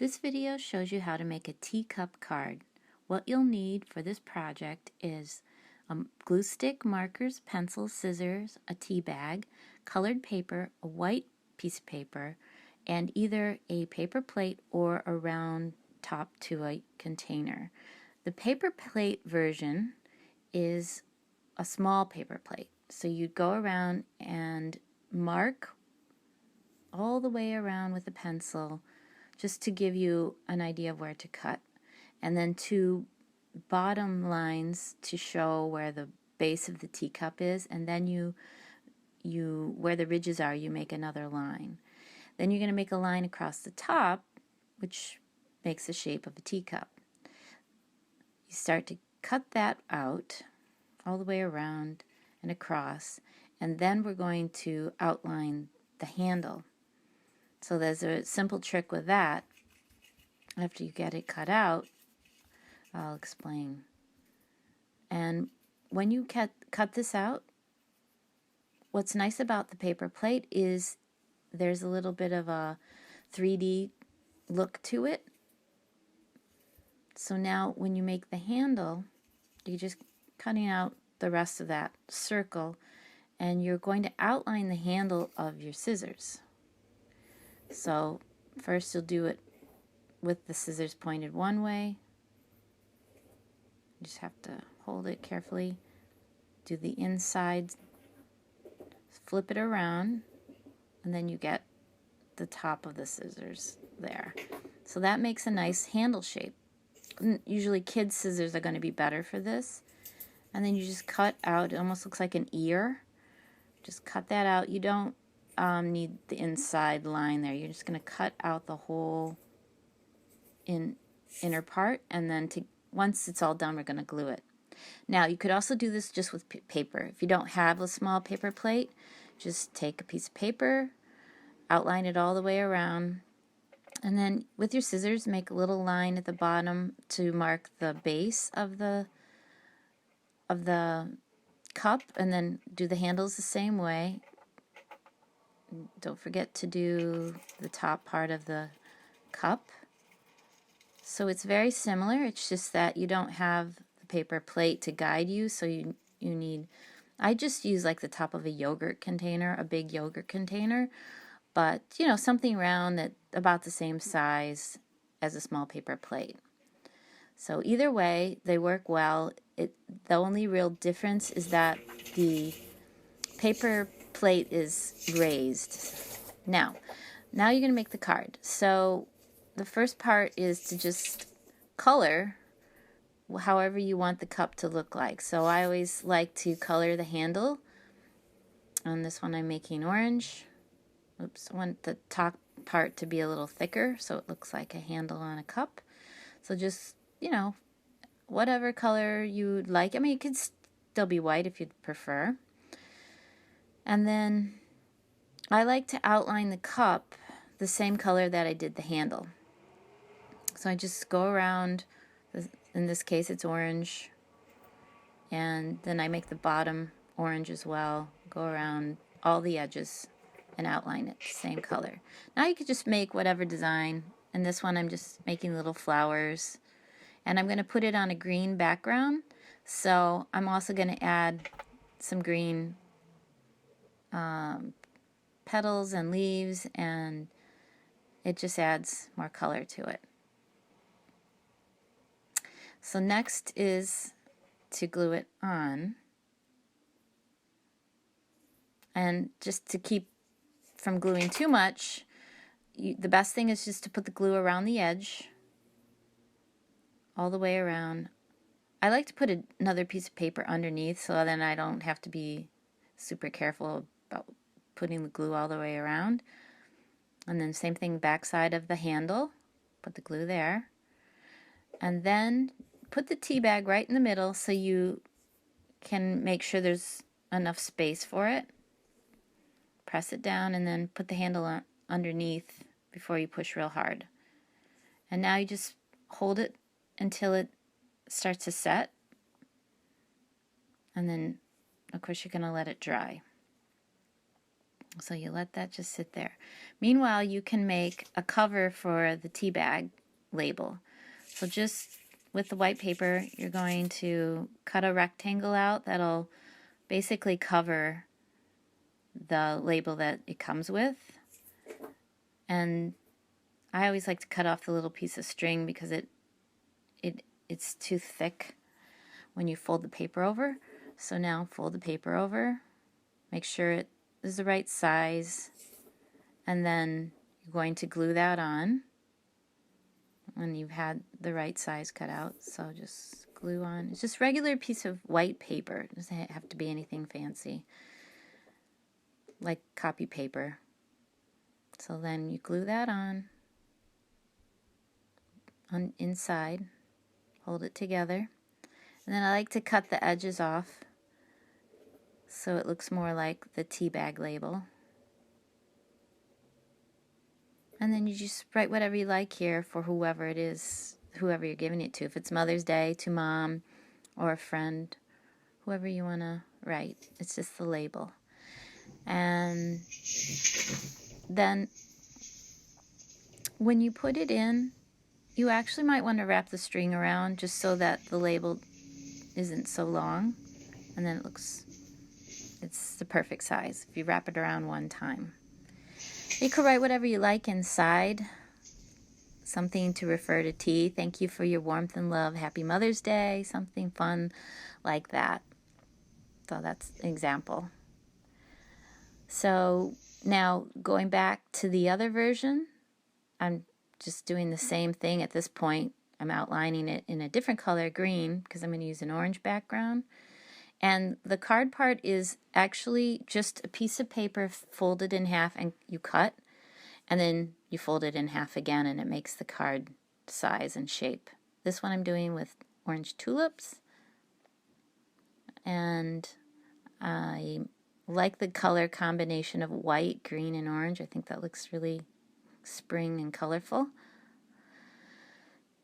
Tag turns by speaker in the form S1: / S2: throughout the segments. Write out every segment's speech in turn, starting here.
S1: This video shows you how to make a teacup card. What you'll need for this project is glue stick, markers, pencils, scissors, a tea bag, colored paper, a white piece of paper, and either a paper plate or a round top to a container. The paper plate version is a small paper plate. So you'd go around and mark all the way around with a pencil just to give you an idea of where to cut. And then two bottom lines to show where the base of the teacup is, and then you where the ridges are, you make another line. Then you're going to make a line across the top, which makes the shape of a teacup. You start to cut that out all the way around and across, and then we're going to outline the handle. So there's a simple trick with that. After you get it cut out, I'll explain. And when you cut this out, what's nice about the paper plate is there's a little bit of a 3D look to it. So now when you make the handle, you're just cutting out the rest of that circle, and you're going to outline the handle of your scissors. So first you'll do it with the scissors pointed one way. You just have to hold it carefully. Do the inside, flip it around, and then you get the top of the scissors there. So that makes a nice handle shape. Usually kids' scissors are going to be better for this. And then you just cut out, it almost looks like an ear. Just cut that out. You don't need the inside line there. You're just going to cut out the whole inner part, and then once it's all done, we're going to glue it. Now, you could also do this just with paper. If you don't have a small paper plate, just take a piece of paper, outline it all the way around, and then with your scissors, make a little line at the bottom to mark the base of the cup, and then do the handles the same way. Don't forget to do the top part of the cup. So it's very similar, it's just that you don't have the paper plate to guide you, so you need, I just use like the top of a yogurt container, a big yogurt container, but you know, something round that about the same size as a small paper plate. So either way, they work well. The only real difference is that the paper plate is raised. Now you're going to make the card. So the first part is to just color however you want the cup to look like. So I always like to color the handle. On this one I'm making orange. Oops, I want the top part to be a little thicker so it looks like a handle on a cup. So just, you know, whatever color you'd like. I mean, it could still be white if you'd prefer. And then I like to outline the cup the same color that I did the handle. So I just go around, in this case it's orange, and then I make the bottom orange as well, go around all the edges and outline it the same color. Now you could just make whatever design. In this one I'm just making little flowers, and I'm going to put it on a green background, so I'm also going to add some green petals and leaves, and it just adds more color to it. So next is to glue it on, and just to keep from gluing too much, the best thing is just to put the glue around the edge all the way around. I like to put another piece of paper underneath, so then I don't have to be super careful about putting the glue all the way around. And then same thing, back side of the handle, put the glue there, and then put the tea bag right in the middle so you can make sure there's enough space for it. Press it down and then put the handle underneath before you push real hard. And now you just hold it until it starts to set, and then of course you're going to let it dry. So you let that just sit there. Meanwhile, you can make a cover for the tea bag label. So just with the white paper, you're going to cut a rectangle out that'll basically cover the label that it comes with. And I always like to cut off the little piece of string because it's too thick when you fold the paper over. So now fold the paper over, make sure it is the right size, and then you're going to glue that on when you've had the right size cut out. So just glue on. It's just regular piece of white paper. It doesn't have to be anything fancy, like copy paper. So then you glue that on inside, hold it together, and then I like to cut the edges off so it looks more like the tea bag label. And then you just write whatever you like here for whoever it is, whoever you're giving it to. If it's Mother's Day, to mom or a friend, whoever you want to write. It's just the label. And then when you put it in, you actually might want to wrap the string around just so that the label isn't so long. And then it's the perfect size if you wrap it around one time. You could write whatever you like inside. Something to refer to tea. Thank you for your warmth and love. Happy Mother's Day. Something fun like that. So that's an example. So now going back to the other version, I'm just doing the same thing at this point. I'm outlining it in a different color, green, because I'm going to use an orange background. And the card part is actually just a piece of paper folded in half and you cut, and then you fold it in half again and it makes the card size and shape. This one I'm doing with orange tulips, and I like the color combination of white, green, and orange. I think that looks really spring and colorful.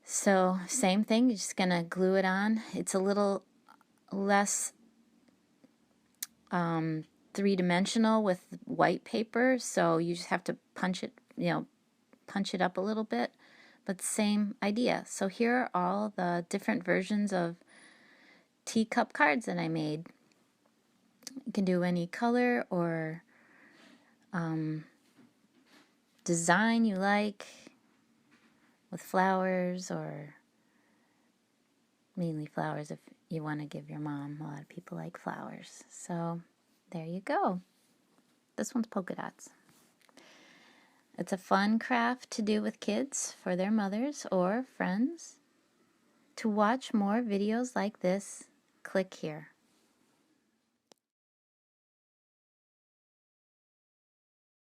S1: So same thing, you're just going to glue it on. It's a little less three-dimensional with white paper, so you just have to punch it up a little bit, but same idea. So here are all the different versions of teacup cards that I made. You can do any color or design you like, with flowers, or mainly flowers if you want to give your mom. A lot of people like flowers. So there you go. This one's polka dots. It's a fun craft to do with kids for their mothers or friends. To watch more videos like this, click here.